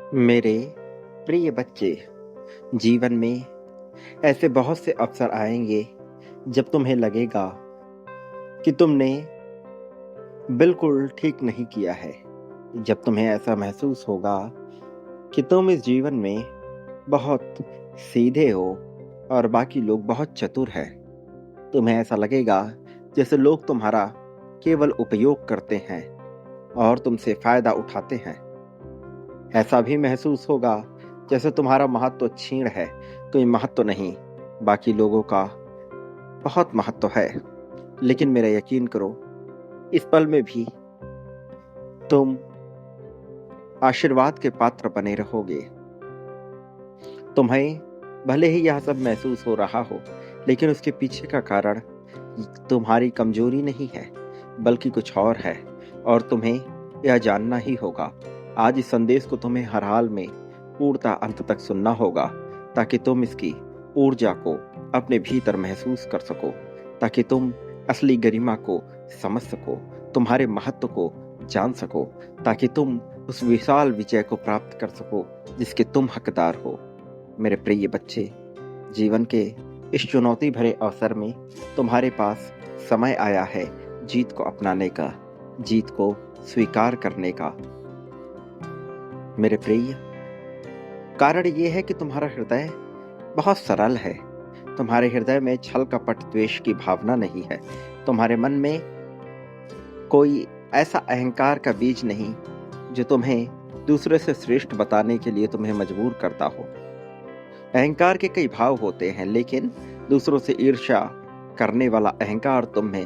मेरे प्रिय बच्चे, जीवन में ऐसे बहुत से अवसर आएंगे जब तुम्हें लगेगा कि तुमने बिल्कुल ठीक नहीं किया है। जब तुम्हें ऐसा महसूस होगा कि तुम इस जीवन में बहुत सीधे हो और बाकी लोग बहुत चतुर हैं। तुम्हें ऐसा लगेगा जैसे लोग तुम्हारा केवल उपयोग करते हैं और तुमसे फायदा उठाते हैं। ऐसा भी महसूस होगा जैसे तुम्हारा महत्व क्षीण है, कोई महत्व नहीं, बाकी लोगों का बहुत महत्व है। लेकिन मेरा यकीन करो, इस पल में भी तुम आशीर्वाद के पात्र बने रहोगे। तुम्हें भले ही यह सब महसूस हो रहा हो, लेकिन उसके पीछे का कारण तुम्हारी कमजोरी नहीं है, बल्कि कुछ और है, और तुम्हें यह जानना ही होगा। आज इस संदेश को तुम्हें हर हाल में पूर्णतः अंत तक सुनना होगा, ताकि तुम इसकी ऊर्जा को अपने भीतर महसूस कर सको, ताकि तुम असली गरिमा को समझ सको, तुम्हारे महत्व को जान सको, ताकि तुम उस विशाल विजय को प्राप्त कर सको जिसके तुम हकदार हो। मेरे प्रिय बच्चे, जीवन के इस चुनौती भरे अवसर में तुम्हारे पास समय आया है जीत को अपनाने का, जीत को स्वीकार करने का। मेरे प्रिय, कारण ये है कि तुम्हारा हृदय बहुत सरल है। तुम्हारे हृदय में छल कपट द्वेष की भावना नहीं है। तुम्हारे मन में कोई ऐसा अहंकार का बीज नहीं जो तुम्हें दूसरे से श्रेष्ठ बताने के लिए तुम्हें मजबूर करता हो। अहंकार के कई भाव होते हैं, लेकिन दूसरों से ईर्ष्या करने वाला अहंकार तुम में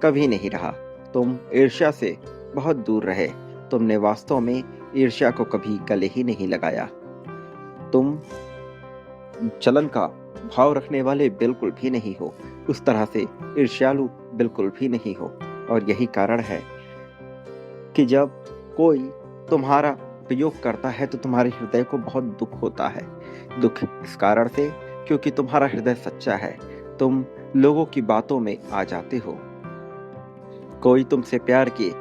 कभी नहीं रहा। तुम ईर्ष्या से बहुत दूर रहे। तुमने वास्तव में ईर्ष्या को कभी गले ही नहीं लगाया। तुम जलन का भाव रखने वाले बिल्कुल भी नहीं हो, उस तरह से ईर्ष्यालु बिल्कुल भी नहीं हो। और यही कारण है कि जब कोई तुम्हारा उपयोग करता है तो तुम्हारे हृदय को बहुत दुख होता है। दुख इस कारण से क्योंकि तुम्हारा हृदय सच्चा है। तुम लोगों की बातों में आ जाते हो। कोई तुमसे प्यार की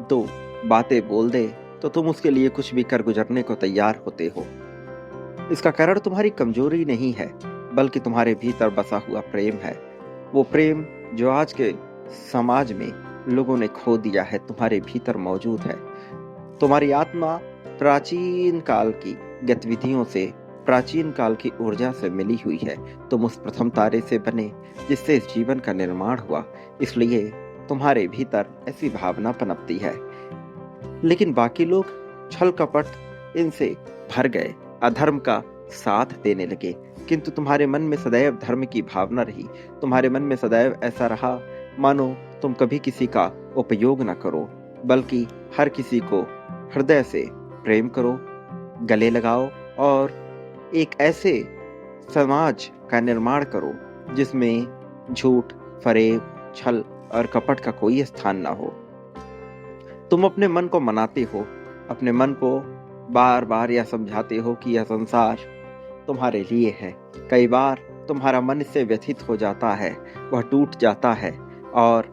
दो बातें बोल दे तो तुम उसके लिए कुछ भी कर गुजरने को तैयार होते हो। इसका कारण तुम्हारी कमजोरी नहीं है, बल्कि तुम्हारे भीतर बसा हुआ प्रेम है। वो प्रेम जो आज के समाज में लोगों ने खो दिया है, तुम्हारे भीतर मौजूद है। तुम्हारी आत्मा प्राचीन काल की गतिविधियों से, प्राचीन काल की ऊर्जा से मिली हुई है। तुम उस प्रथम तारे से बने जिससे इस जीवन का निर्माण हुआ, इसलिए तुम्हारे भीतर ऐसी भावना पनपती है। लेकिन बाकी लोग छल कपट इनसे भर गए, अधर्म का साथ देने लगे, किंतु तुम्हारे मन में सदैव धर्म की भावना रही। तुम्हारे मन में सदैव ऐसा रहा मानो तुम कभी किसी का उपयोग न करो, बल्कि हर किसी को हृदय से प्रेम करो, गले लगाओ और एक ऐसे समाज का निर्माण करो जिसमें झूठ, फरेब, छल और कपट का कोई स्थान ना हो। तुम अपने मन को मनाते हो, अपने मन को बार बार यह समझाते हो कि यह संसार तुम्हारे लिए है। कई बार तुम्हारा मन इससे व्यथित हो जाता है, वह टूट जाता है और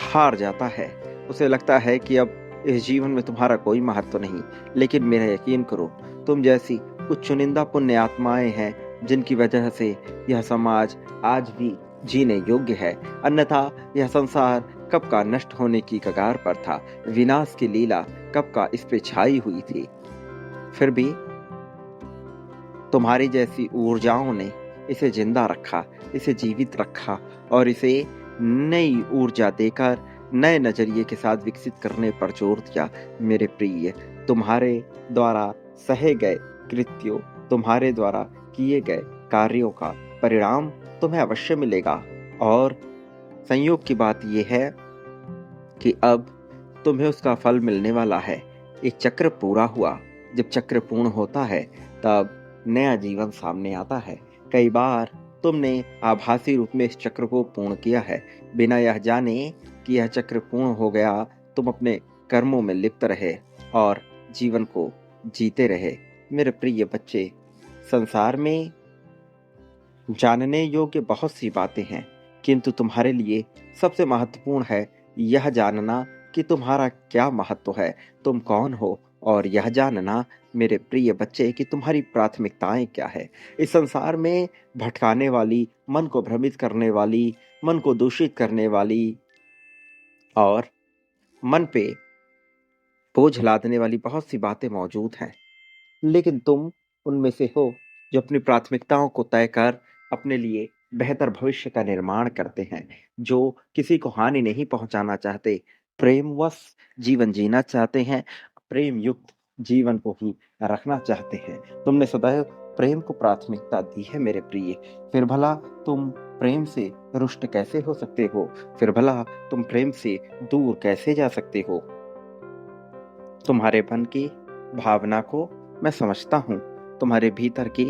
हार जाता है। उसे लगता है कि अब इस जीवन में तुम्हारा कोई महत्व नहीं। लेकिन मेरा यकीन करो, तुम जैसी कुछ चुनिंदा पुण्य आत्माएं हैं जिनकी वजह से यह समाज आज भी जीने योग्य है, अन्यथा यह संसार कब का नष्ट होने की कगार पर था। विनाश की लीला कब का इस पे छाई हुई थी। फिर भी तुम्हारी जैसी ऊर्जाओं ने इसे जिंदा रखा, इसे जीवित रखा और इसे नई ऊर्जा देकर नए नजरिए के साथ विकसित करने पर जोर दिया। मेरे प्रिय, तुम्हारे द्वारा सहे गए कृत्यों, तुम्हारे द्वारा किए गए कार्यों का परिणाम तुम्हें अवश्य मिलेगा। और संयोग की बात यह है कि अब तुम्हें उसका फल मिलने वाला है। एक चक्र पूरा हुआ। जब चक्र पूर्ण होता है तब नया जीवन सामने आता है। कई बार तुमने आभासी रूप में इस चक्र को पूर्ण किया है, बिना यह जाने कि यह चक्र पूर्ण हो गया। तुम अपने कर्मों में लिप्त रहे और जीवन को जीते रहे। मेरे प्रिय बच्चे, संसार में जानने योग्य बहुत सी बातें हैं, किंतु तुम्हारे लिए सबसे महत्वपूर्ण है यह जानना कि तुम्हारा क्या महत्व है, तुम कौन हो और यह जानना मेरे प्रिय बच्चे कि तुम्हारी प्राथमिकताएं क्या है। इस संसार में भटकाने वाली, मन को भ्रमित करने वाली, मन को दूषित करने वाली और मन पे बोझ लादने वाली बहुत सी बातें मौजूद हैं, लेकिन तुम उनमें से हो जो अपनी प्राथमिकताओं को तय कर अपने लिए बेहतर भविष्य का निर्माण करते हैं, जो किसी को हानि नहीं पहुंचाना चाहते, प्रेमवश जीवन जीना चाहते हैं, प्रेम युक्त जीवन को ही रखना चाहते हैं। तुमने सदैव प्रेम को प्राथमिकता दी है मेरे प्रिय। फिर भला तुम प्रेम से रुष्ट कैसे हो सकते हो? फिर भला तुम प्रेम से दूर कैसे जा सकते हो? तुम्हारे मन की भावना को मैं समझता हूँ, तुम्हारे भीतर की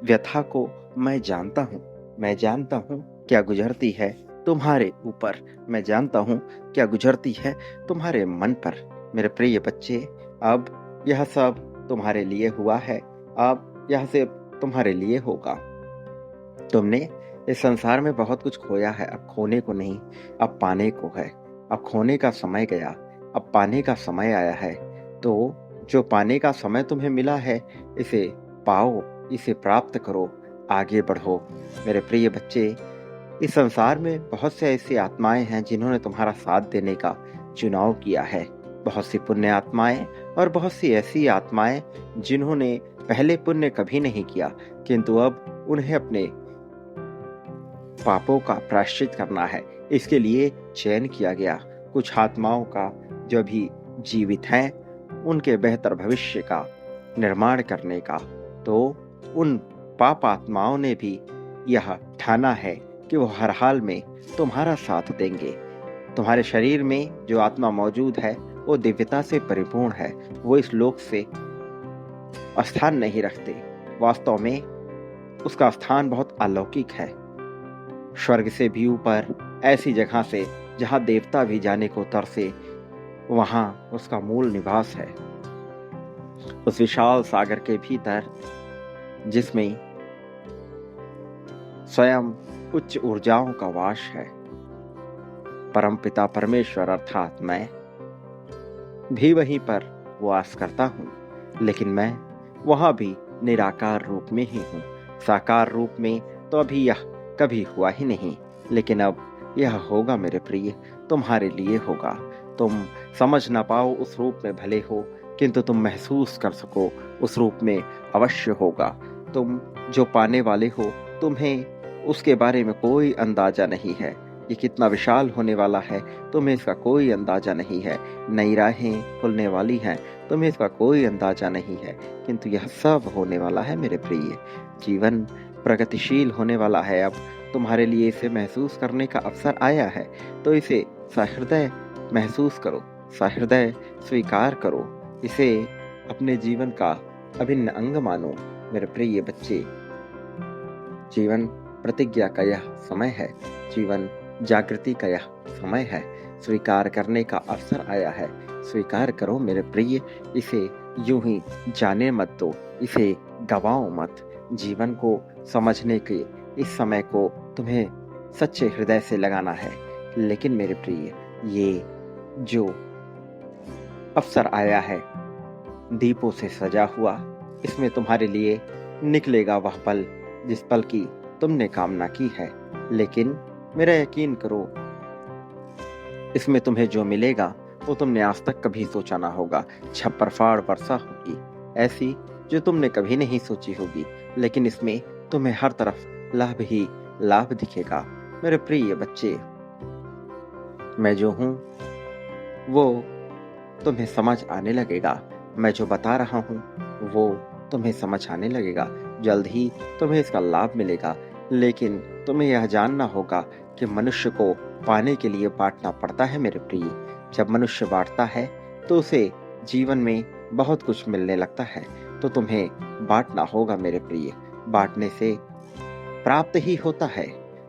व्यथा को मैं जानता हूँ। मैं जानता हूँ क्या गुजरती है तुम्हारे ऊपर, मैं जानता हूँ क्या गुजरती है तुम्हारे मन पर। मेरे प्रिय बच्चे, अब यह सब तुम्हारे लिए हुआ है, अब यह सब तुम्हारे लिए होगा। तुमने इस संसार में बहुत कुछ खोया है, अब खोने को नहीं, अब पाने को है। अब खोने का समय गया, अब पाने का समय आया है। तो जो पाने का समय तुम्हें मिला है, इसे पाओ, इसे प्राप्त करो, आगे बढ़ो। मेरे प्रिय बच्चे, इस संसार में बहुत से ऐसी आत्माएं हैं जिन्होंने तुम्हारा साथ देने का चुनाव किया है। बहुत सी पुण्य आत्माएं और बहुत सी ऐसी आत्माएं जिन्होंने पहले पुण्य कभी नहीं किया, किंतु अब उन्हें अपने पापों का प्रायश्चित करना है, इसके लिए चयन किया गया। कुछ आत्माओं का जो अभी जीवित हैं, उनके बेहतर भविष्य का निर्माण करने का। तो उन पाप आत्माओं ने भी यह ठाना है कि वो हर हाल में तुम्हारा साथ देंगे। तुम्हारे शरीर में जो आत्मा मौजूद है वो दिव्यता से परिपूर्ण है, वो इस लोक से स्थान नहीं रखते। वास्तव में उसका स्थान बहुत अलौकिक है, स्वर्ग से भी ऊपर, ऐसी जगह से जहां देवता भी जाने को तरसे, वहां उसका मूल निवास है। उस विशाल सागर के भीतर, जिसमें स्वयं उच्च ऊर्जाओं का वास है, परमपिता परमेश्वर अर्थात मैं भी वहीं पर वास करता हूँ। लेकिन मैं वहां भी निराकार रूप में ही हूँ। साकार रूप में तो अभी यह कभी हुआ ही नहीं, लेकिन अब यह होगा मेरे प्रिय, तुम्हारे लिए होगा। तुम समझ ना पाओ उस रूप में भले हो, किंतु तुम महसूस कर सको उस रूप में अवश्य होगा। तुम जो पाने वाले हो, तुम्हें उसके बारे में कोई अंदाजा नहीं है। ये कितना विशाल होने वाला है, तुम्हें इसका कोई अंदाजा नहीं है। नई राहें खुलने वाली हैं, तुम्हें इसका कोई अंदाजा नहीं है, किंतु यह सब होने वाला है मेरे प्रिय। जीवन प्रगतिशील होने वाला है। अब तुम्हारे लिए इसे महसूस करने का अवसर आया है, तो इसे सहृदय महसूस करो, सहृदय स्वीकार करो, इसे अपने जीवन का अभिन्न अंग मानो। मेरे प्रिय बच्चे, जीवन प्रतिज्ञा का यह समय है, जीवन जागृति का यह समय है। स्वीकार करने का अवसर आया है, स्वीकार करो मेरे प्रिय। इसे यूं ही जाने मत दो, इसे गवाओ मत। जीवन को समझने के इस समय को तुम्हें सच्चे हृदय से लगाना है। लेकिन मेरे प्रिय, ये जो अवसर आया है दीपों से सजा हुआ, इसमें तुम्हारे लिए निकलेगा वह पल जिस पल की तुमने कामना की है। लेकिन मेरा यकीन करो, इसमें तुम्हें जो मिलेगा वो तुमने आज तक कभी सोचा ना होगा। छप्परफाड़ वर्षा होगी ऐसी जो तुमने कभी नहीं सोची होगी, लेकिन इसमें तुम्हें हर तरफ लाभ ही लाभ दिखेगा। मेरे प्रिय बच्चे, मैं जो हूँ वो तुम्हें समझ आने लगेगा। मैं जो बता रहा हूँ वो तुम्हें समझ आने लगेगा। जल्द ही तुम्हें इसका लाभ मिलेगा। लेकिन तुम्हें यह जानना होगा कि मनुष्य को पाने के लिए बांटना पड़ता है मेरे प्रिय। जब मनुष्य बांटता है तो उसे जीवन में बहुत कुछ मिलने लगता है। तो तुम्हें बांटना होगा मेरे प्रिय। बांटने से प्राप्त ही होता है।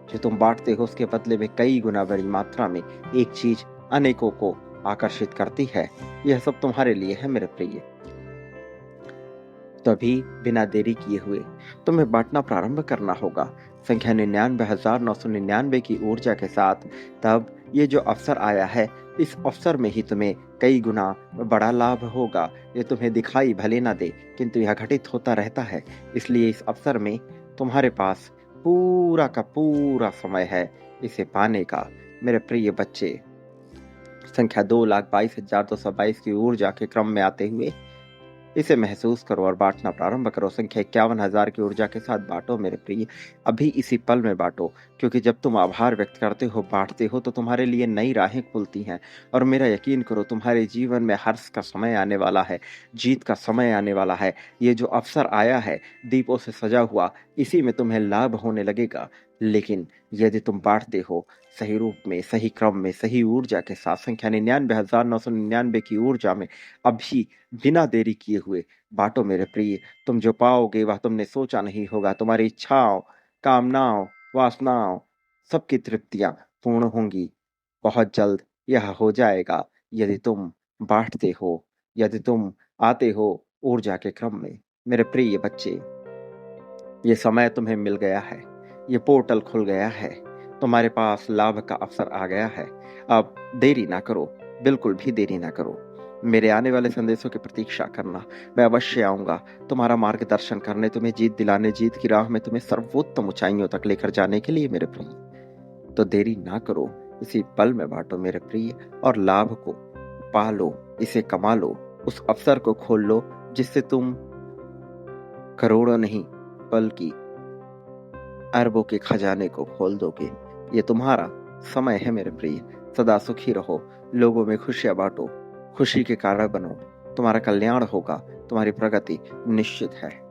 जो तुम बांटते हो उसके बदले में कई गुना बड़ी मात्रा में एक चीज अनेकों को आकर्षित करती है। यह सब तुम्हारे लिए है मेरे प्रिय। तभी बिना देरी किए हुए तुम्हें बांटना प्रारंभ करना होगा। संख्या 99,999 की ऊर्जा के साथ। तब ये जो अवसर आया है, इस अवसर में ही तुम्हें कई गुना बड़ा लाभ होगा। ये तुम्हें दिखाई भले ना दे, किंतु यह घटित होता रहता है। इसलिए इस अवसर में तुम्हारे पास पूरा का पूरा समय है इसे पाने का। मेरे प्रिय बच्चे, संख्या 2,22,222 की ऊर्जा के क्रम में आते हुए इसे महसूस करो और बांटना प्रारंभ करो। संख्या 51,000 की ऊर्जा के साथ बांटो मेरे प्रिय, अभी इसी पल में बांटो, क्योंकि जब तुम आभार व्यक्त करते हो, बांटते हो, तो तुम्हारे लिए नई राहें खुलती हैं। और मेरा यकीन करो, तुम्हारे जीवन में हर्ष का समय आने वाला है, जीत का समय आने वाला है। ये जो अवसर आया है दीपों से सजा हुआ, इसी में तुम्हें लाभ होने लगेगा। लेकिन यदि तुम बांटते हो सही रूप में, सही क्रम में, सही ऊर्जा के साथ, संख्या 99,999 की ऊर्जा में अभी बिना देरी किए हुए बांटो मेरे प्रिय। तुम जो पाओगे वह तुमने सोचा नहीं होगा। तुम्हारी इच्छाओं, कामनाओं, वासनाओं, सबकी तृप्तियां पूर्ण होंगी। बहुत जल्द यह हो जाएगा यदि तुम बांटते हो, यदि तुम आते हो ऊर्जा के क्रम में। मेरे प्रिय बच्चे, ये समय तुम्हें मिल गया है, ये पोर्टल खुल गया है, तुम्हारे पास लाभ का अवसर आ गया है। अब देरी ना करो, बिल्कुल भी देरी ना करो। मेरे आने वाले संदेशों की प्रतीक्षा करना। मैं अवश्य आऊंगा तुम्हारा मार्गदर्शन करने, तुम्हें जीत दिलाने, जीत की राह में तुम्हें सर्वोत्तम ऊंचाइयों तक लेकर जाने के लिए मेरे प्रिय। तो देरी ना करो, इसी पल में बांटो मेरे प्रिय, और लाभ को पालो, इसे कमा लो, उस अवसर को खोल लो जिससे तुम करोड़ों नहीं बल्कि अरबों के खजाने को खोल दोगे। ये तुम्हारा समय है मेरे प्रिय। सदा सुखी रहो, लोगों में खुशियां बांटो, खुशी के कारण बनो। तुम्हारा कल्याण होगा, तुम्हारी प्रगति निश्चित है।